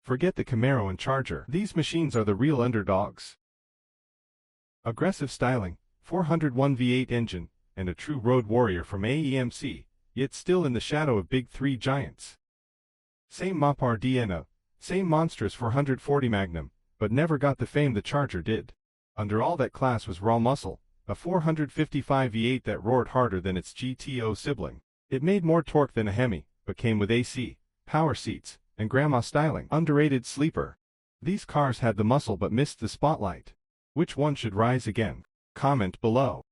Forget the Camaro and Charger. These machines are the real underdogs. Aggressive styling, 401 V8 engine, and a true road warrior from AEMC, yet still in the shadow of big three giants. Same Mopar DNA, same monstrous 440 Magnum, but never got the fame the Charger did. Under all that class was raw muscle, a 455 V8 that roared harder than its GTO sibling. It made more torque than a Hemi, but came with AC, power seats, and grandma styling. Underrated sleeper. These cars had the muscle but missed the spotlight. Which one should rise again? Comment below.